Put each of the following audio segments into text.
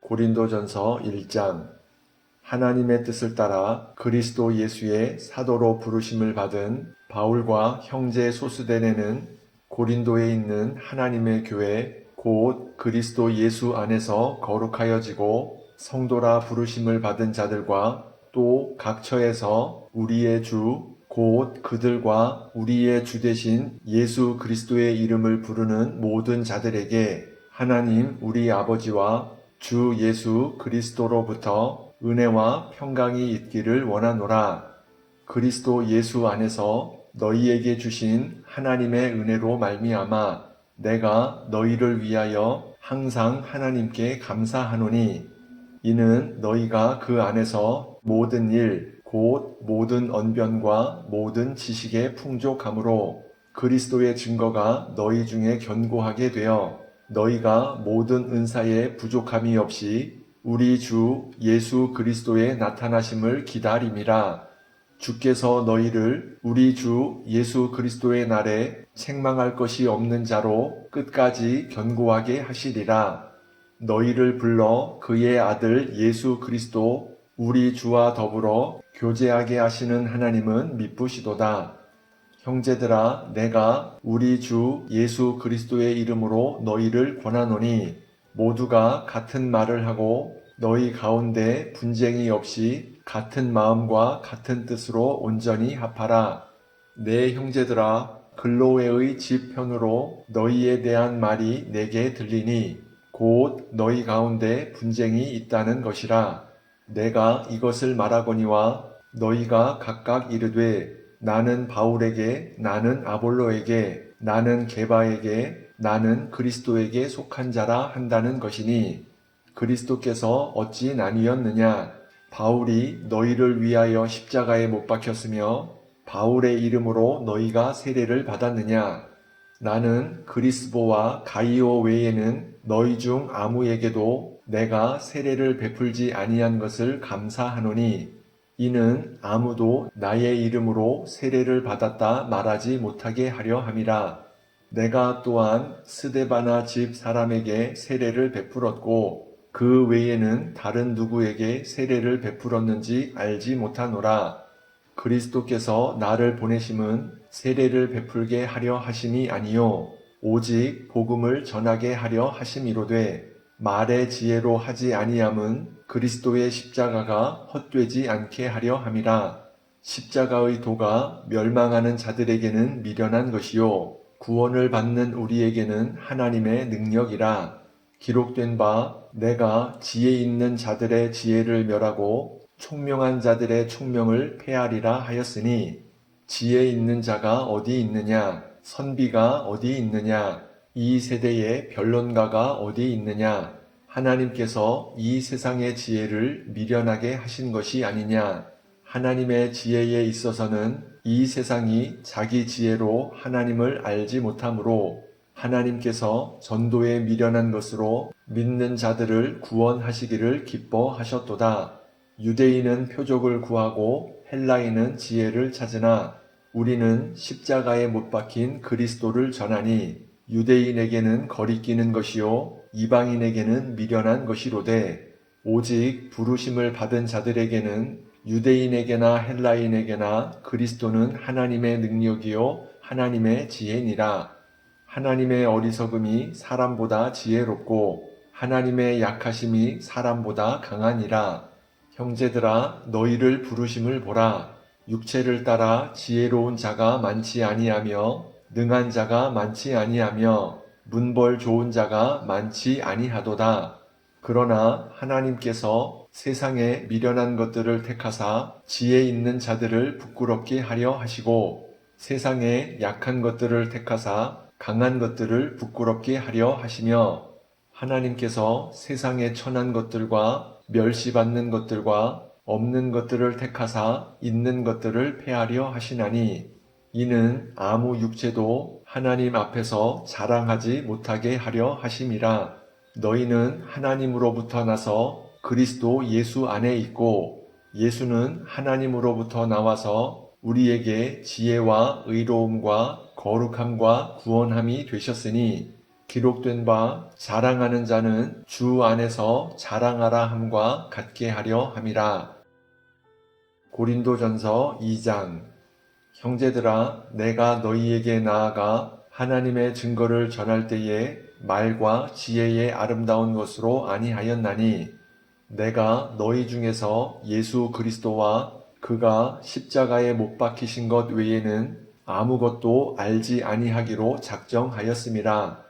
고린도전서 1장. 하나님의 뜻을 따라 그리스도 예수의 사도로 부르심을 받은 바울과 형제 소스데네는 고린도에 있는 하나님의 교회 곧 그리스도 예수 안에서 거룩하여지고 성도라 부르심을 받은 자들과 또 각처에서 우리의 주 곧 그들과 우리의 주 되신 예수 그리스도의 이름을 부르는 모든 자들에게 하나님 우리 아버지와 주 예수 그리스도로부터 은혜와 평강이 있기를 원하노라. 그리스도 예수 안에서 너희에게 주신 하나님의 은혜로 말미암아 내가 너희를 위하여 항상 하나님께 감사하노니 이는 너희가 그 안에서 모든 일, 곧 모든 언변과 모든 지식에 풍족함으로 그리스도의 증거가 너희 중에 견고하게 되어 너희가 모든 은사에 부족함이 없이 우리 주 예수 그리스도의 나타나심을 기다림이라. 주께서 너희를 우리 주 예수 그리스도의 날에 책망할 것이 없는 자로 끝까지 견고하게 하시리라. 너희를 불러 그의 아들 예수 그리스도 우리 주와 더불어 교제하게 하시는 하나님은 미쁘시도다. 형제들아, 내가 우리 주 예수 그리스도의 이름으로 너희를 권하노니 모두가 같은 말을 하고 너희 가운데 분쟁이 없이 같은 마음과 같은 뜻으로 온전히 합하라. 내 형제들아, 글로웨의 집 편으로 너희에 대한 말이 내게 들리니 곧 너희 가운데 분쟁이 있다는 것이라. 내가 이것을 말하거니와 너희가 각각 이르되 나는 바울에게, 나는 아볼로에게, 나는 게바에게, 나는 그리스도에게 속한 자라 한다는 것이니 그리스도께서 어찌 나뉘었느냐? 바울이 너희를 위하여 십자가에 못 박혔으며 바울의 이름으로 너희가 세례를 받았느냐? 나는 그리스보와 가이오 외에는 너희 중 아무에게도 내가 세례를 베풀지 아니한 것을 감사하노니 이는 아무도 나의 이름으로 세례를 받았다 말하지 못하게 하려 함이라. 내가 또한 스데바나 집 사람에게 세례를 베풀었고 그 외에는 다른 누구에게 세례를 베풀었는지 알지 못하노라. 그리스도께서 나를 보내심은 세례를 베풀게 하려 하심이 아니요 오직 복음을 전하게 하려 하심이로되 말의 지혜로 하지 아니함은 그리스도의 십자가가 헛되지 않게 하려 함이라. 십자가의 도가 멸망하는 자들에게는 미련한 것이요 구원을 받는 우리에게는 하나님의 능력이라. 기록된 바 내가 지혜 있는 자들의 지혜를 멸하고 총명한 자들의 총명을 폐하리라 하였으니 지혜 있는 자가 어디 있느냐? 선비가 어디 있느냐? 이 세대의 변론가가 어디 있느냐? 하나님께서 이 세상의 지혜를 미련하게 하신 것이 아니냐? 하나님의 지혜에 있어서는 이 세상이 자기 지혜로 하나님을 알지 못하므로 하나님께서 전도에 미련한 것으로 믿는 자들을 구원하시기를 기뻐하셨도다. 유대인은 표적을 구하고 헬라인은 지혜를 찾으나 우리는 십자가에 못 박힌 그리스도를 전하니 유대인에게는 거리끼는 것이요 이방인에게는 미련한 것이로되 오직 부르심을 받은 자들에게는 유대인에게나 헬라인에게나 그리스도는 하나님의 능력이요 하나님의 지혜니라. 하나님의 어리석음이 사람보다 지혜롭고 하나님의 약하심이 사람보다 강하니라. 형제들아 너희를 부르심을 보라. 육체를 따라 지혜로운 자가 많지 아니하며 능한 자가 많지 아니하며 문벌 좋은 자가 많지 아니하도다. 그러나 하나님께서 세상에 미련한 것들을 택하사 지혜 있는 자들을 부끄럽게 하려 하시고 세상에 약한 것들을 택하사 강한 것들을 부끄럽게 하려 하시며 하나님께서 세상에 천한 것들과 멸시받는 것들과 없는 것들을 택하사 있는 것들을 폐하려 하시나니 이는 아무 육체도 하나님 앞에서 자랑하지 못하게 하려 하심이라. 너희는 하나님으로부터 나서 그리스도 예수 안에 있고 예수는 하나님으로부터 나와서 우리에게 지혜와 의로움과 거룩함과 구원함이 되셨으니 기록된 바 자랑하는 자는 주 안에서 자랑하라 함과 같게 하려 함이라. 고린도전서 2장. 형제들아, 내가 너희에게 나아가 하나님의 증거를 전할 때에 말과 지혜의 아름다운 것으로 아니하였나니, 내가 너희 중에서 예수 그리스도와 그가 십자가에 못 박히신 것 외에는 아무것도 알지 아니하기로 작정하였음이라.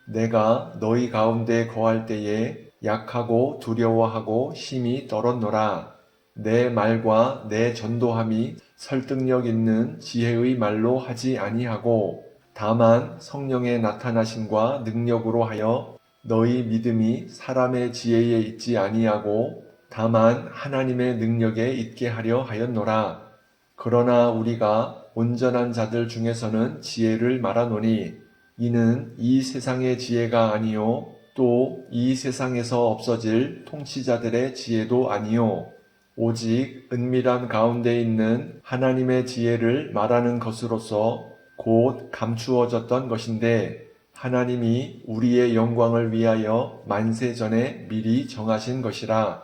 내가 너희 가운데 거할 때에 약하고 두려워하고 심히 떨었노라. 내 말과 내 전도함이 설득력 있는 지혜의 말로 하지 아니하고 다만 성령의 나타나심과 능력으로 하여 너희 믿음이 사람의 지혜에 있지 아니하고 다만 하나님의 능력에 있게 하려 하였노라. 그러나 우리가 온전한 자들 중에서는 지혜를 말하노니 이는 이 세상의 지혜가 아니요 또 이 세상에서 없어질 통치자들의 지혜도 아니요 오직 은밀한 가운데 있는 하나님의 지혜를 말하는 것으로서 곧 감추어졌던 것인데 하나님이 우리의 영광을 위하여 만세 전에 미리 정하신 것이라.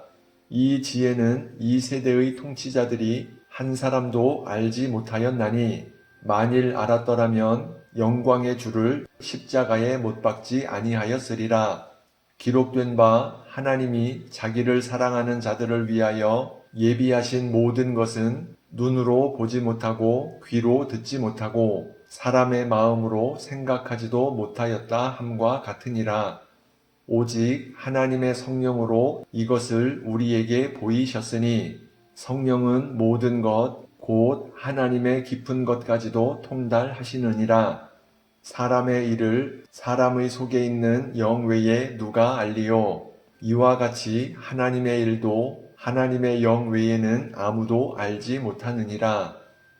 이 지혜는 이 세대의 통치자들이 한 사람도 알지 못하였나니 만일 알았더라면 영광의 주를 십자가에 못 박지 아니하였으리라. 기록된 바 하나님이 자기를 사랑하는 자들을 위하여 예비하신 모든 것은 눈으로 보지 못하고 귀로 듣지 못하고 사람의 마음으로 생각하지도 못하였다 함과 같으니라. 오직 하나님의 성령으로 이것을 우리에게 보이셨으니 성령은 모든 것 곧 하나님의 깊은 것까지도 통달하시느니라. 사람의 일을 사람의 속에 있는 영 외에 누가 알리요? 이와 같이 하나님의 일도 하나님의 영 외에는 아무도 알지 못하느니라.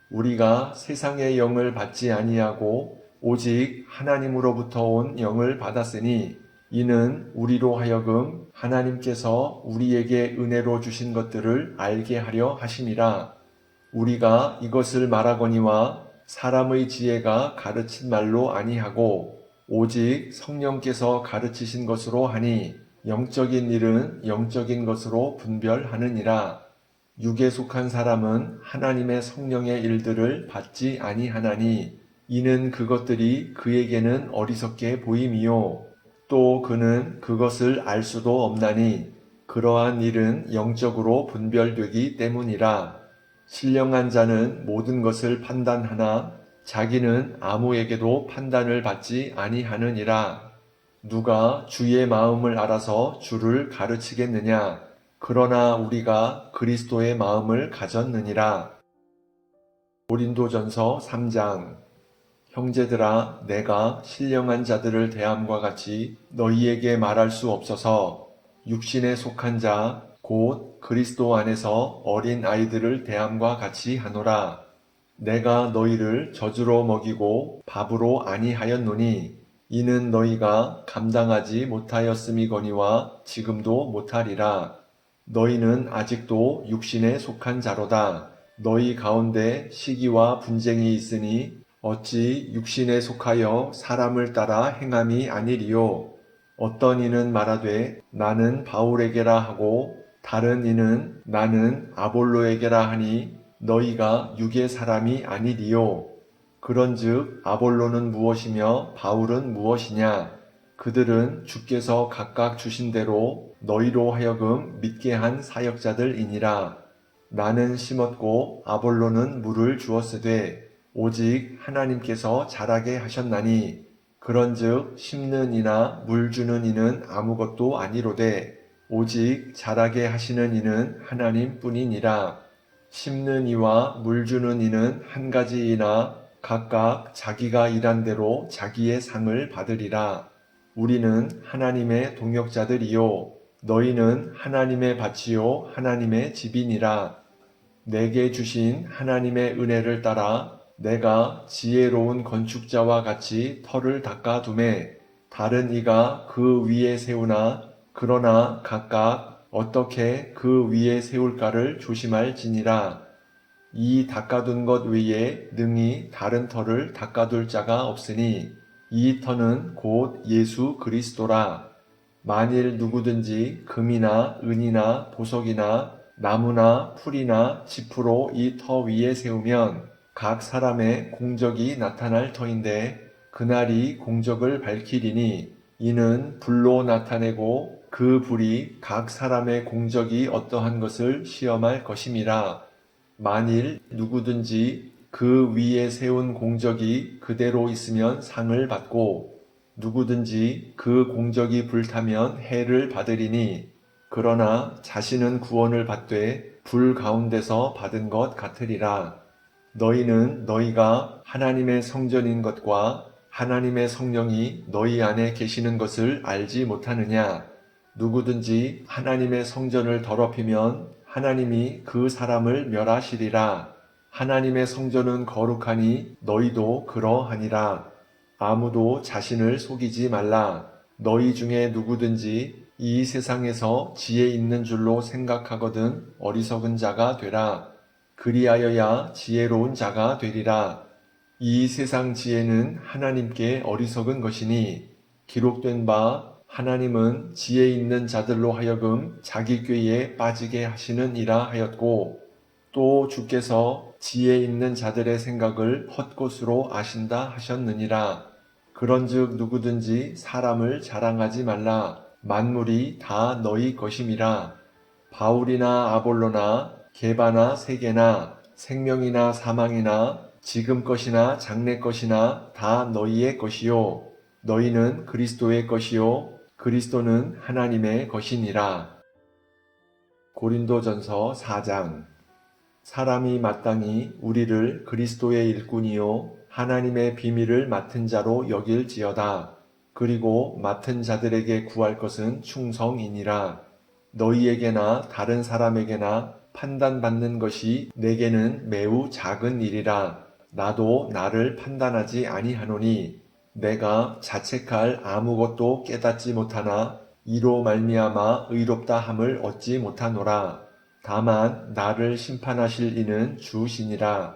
우리가 세상의 영을 받지 아니하고 오직 하나님으로부터 온 영을 받았으니 이는 우리로 하여금 하나님께서 우리에게 은혜로 주신 것들을 알게 하려 하심이라. 우리가 이것을 말하거니와 사람의 지혜가 가르친 말로 아니하고 오직 성령께서 가르치신 것으로 하니 영적인 일은 영적인 것으로 분별하느니라. 육에 속한 사람은 하나님의 성령의 일들을 받지 아니하나니 이는 그것들이 그에게는 어리석게 보임이요 또 그는 그것을 알 수도 없나니 그러한 일은 영적으로 분별되기 때문이라. 신령한 자는 모든 것을 판단하나 자기는 아무에게도 판단을 받지 아니하느니라. 누가 주의 마음을 알아서 주를 가르치겠느냐? 그러나 우리가 그리스도의 마음을 가졌느니라. 고린도전서 3장. 형제들아, 내가 신령한 자들을 대함과 같이 너희에게 말할 수 없어서 육신에 속한 자 곧 그리스도 안에서 어린 아이들을 대함과 같이 하노라. 내가 너희를 젖으로 먹이고 밥으로 아니하였노니 이는 너희가 감당하지 못하였음이거니와 지금도 못하리라. 너희는 아직도 육신에 속한 자로다. 너희 가운데 시기와 분쟁이 있으니 어찌 육신에 속하여 사람을 따라 행함이 아니리요. 어떤 이는 말하되 나는 바울에게라 하고 다른 이는 나는 아볼로에게라 하니 너희가 육의 사람이 아니리요. 그런즉 아볼로는 무엇이며 바울은 무엇이냐? 그들은 주께서 각각 주신 대로 너희로 하여금 믿게 한 사역자들이니라. 나는 심었고 아볼로는 물을 주었으되 오직 하나님께서 자라게 하셨나니 그런즉 심는 이나 물 주는 이는 아무것도 아니로되 오직 자라게 하시는 이는 하나님뿐이니라. 심는 이와 물 주는 이는 한 가지이나 각각 자기가 일한 대로 자기의 상을 받으리라. 우리는 하나님의 동역자들이요 너희는 하나님의 밭이요 하나님의 집이니라. 내게 주신 하나님의 은혜를 따라 내가 지혜로운 건축자와 같이 터를 닦아두매 다른 이가 그 위에 세우나 그러나 각각 어떻게 그 위에 세울까를 조심할지니라. 이 닦아둔 것 외에 능히 다른 터를 닦아둘 자가 없으니 이 터는 곧 예수 그리스도라. 만일 누구든지 금이나 은이나 보석이나 나무나 풀이나 지푸로 이 터 위에 세우면 각 사람의 공적이 나타날 터인데 그날이 공적을 밝히리니 이는 불로 나타내고 그 불이 각 사람의 공적이 어떠한 것을 시험할 것임이라. 만일 누구든지 그 위에 세운 공적이 그대로 있으면 상을 받고 누구든지 그 공적이 불타면 해를 받으리니 그러나 자신은 구원을 받되 불 가운데서 받은 것 같으리라. 너희는 너희가 하나님의 성전인 것과 하나님의 성령이 너희 안에 계시는 것을 알지 못하느냐? 누구든지 하나님의 성전을 더럽히면 하나님이 그 사람을 멸하시리라. 하나님의 성전은 거룩하니 너희도 그러하니라. 아무도 자신을 속이지 말라. 너희 중에 누구든지 이 세상에서 지혜 있는 줄로 생각하거든 어리석은 자가 되라. 그리하여야 지혜로운 자가 되리라. 이 세상 지혜는 하나님께 어리석은 것이니 기록된 바 하나님은 지혜 있는 자들로 하여금 자기 꾀에 빠지게 하시는 이라 하였고 또 주께서 지혜 있는 자들의 생각을 헛것으로 아신다 하셨느니라. 그런즉 누구든지 사람을 자랑하지 말라. 만물이 다 너희 것임이라. 바울이나 아볼로나 게바나 세게나 생명이나 사망이나 지금 것이나 장래 것이나 다 너희의 것이요 너희는 그리스도의 것이요 그리스도는 하나님의 것이니라. 고린도전서 4장. 사람이 마땅히 우리를 그리스도의 일꾼이요 하나님의 비밀을 맡은 자로 여길지어다. 그리고 맡은 자들에게 구할 것은 충성이니라. 너희에게나 다른 사람에게나 판단받는 것이 내게는 매우 작은 일이라. 나도 나를 판단하지 아니하노니 내가 자책할 아무것도 깨닫지 못하나 이로 말미암아 의롭다 함을 얻지 못하노라. 다만 나를 심판하실 이는 주시니라.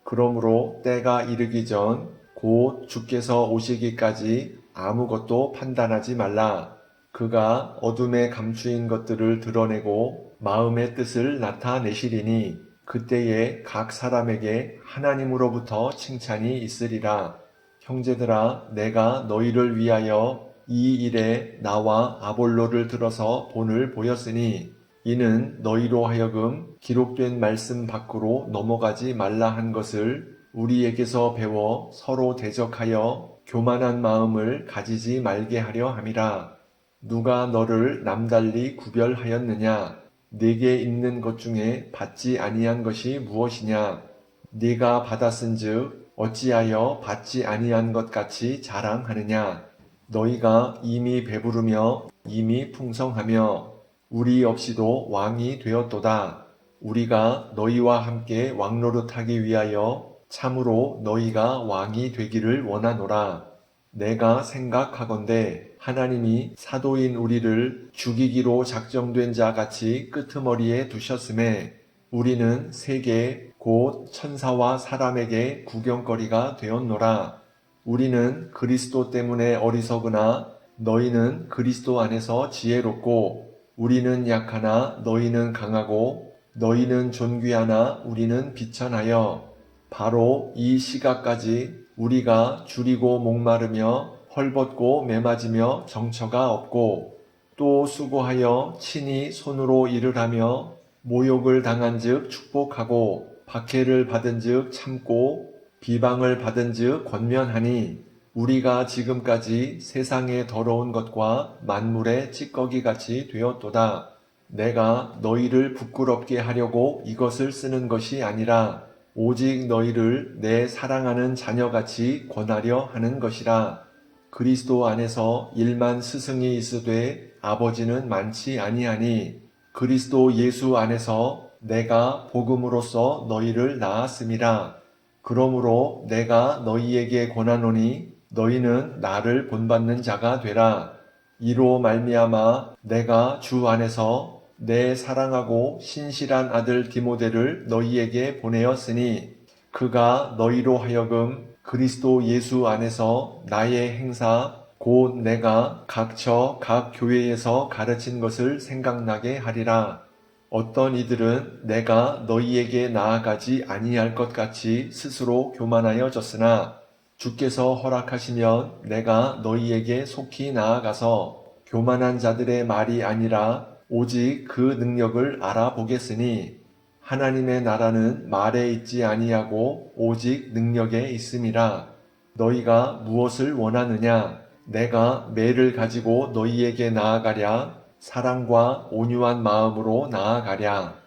그러므로 때가 이르기 전 곧 주께서 오시기까지 아무것도 판단하지 말라. 그가 어둠에 감추인 것들을 드러내고 마음의 뜻을 나타내시리니 그때에 각 사람에게 하나님으로부터 칭찬이 있으리라. 형제들아, 내가 너희를 위하여 이 일에 나와 아볼로를 들어서 본을 보였으니 이는 너희로 하여금 기록된 말씀 밖으로 넘어가지 말라 한 것을 우리에게서 배워 서로 대적하여 교만한 마음을 가지지 말게 하려 함이라. 누가 너를 남달리 구별하였느냐? 네게 있는 것 중에 받지 아니한 것이 무엇이냐? 네가 받았은즉 어찌하여 받지 아니한 것 같이 자랑하느냐? 너희가 이미 배부르며 이미 풍성하며 우리 없이도 왕이 되었도다. 우리가 너희와 함께 왕노릇하기 위하여 참으로 너희가 왕이 되기를 원하노라. 내가 생각하건대 하나님이 사도인 우리를 죽이기로 작정된 자 같이 끄트머리에 두셨음에 우리는 세계 곧 천사와 사람에게 구경거리가 되었노라. 우리는 그리스도 때문에 어리석으나 너희는 그리스도 안에서 지혜롭고 우리는 약하나 너희는 강하고 너희는 존귀하나 우리는 비천하여 바로 이 시각까지 우리가 줄이고 목마르며 헐벗고 매맞으며 정처가 없고 또 수고하여 친히 손으로 일을 하며 모욕을 당한즉 축복하고 박해를 받은즉 참고 비방을 받은즉 권면하니 우리가 지금까지 세상의 더러운 것과 만물의 찌꺼기같이 되었도다. 내가 너희를 부끄럽게 하려고 이것을 쓰는 것이 아니라 오직 너희를 내 사랑하는 자녀같이 권하려 하는 것이라. 그리스도 안에서 일만 스승이 있으되 아버지는 많지 아니하니 그리스도 예수 안에서 내가 복음으로써 너희를 낳았음이라. 그러므로 내가 너희에게 권하노니 너희는 나를 본받는 자가 되라. 이로 말미암아 내가 주 안에서 내 사랑하고 신실한 아들 디모데를 너희에게 보내었으니 그가 너희로 하여금 그리스도 예수 안에서 나의 행사 곧 내가 각처 각 교회에서 가르친 것을 생각나게 하리라. 어떤 이들은 내가 너희에게 나아가지 아니할 것 같이 스스로 교만하여졌으나 주께서 허락하시면 내가 너희에게 속히 나아가서 교만한 자들의 말이 아니라 오직 그 능력을 알아보겠으니 하나님의 나라는 말에 있지 아니하고 오직 능력에 있음이라. 너희가 무엇을 원하느냐? 내가 매를 가지고 너희에게 나아가랴? 사랑과 온유한 마음으로 나아가랴?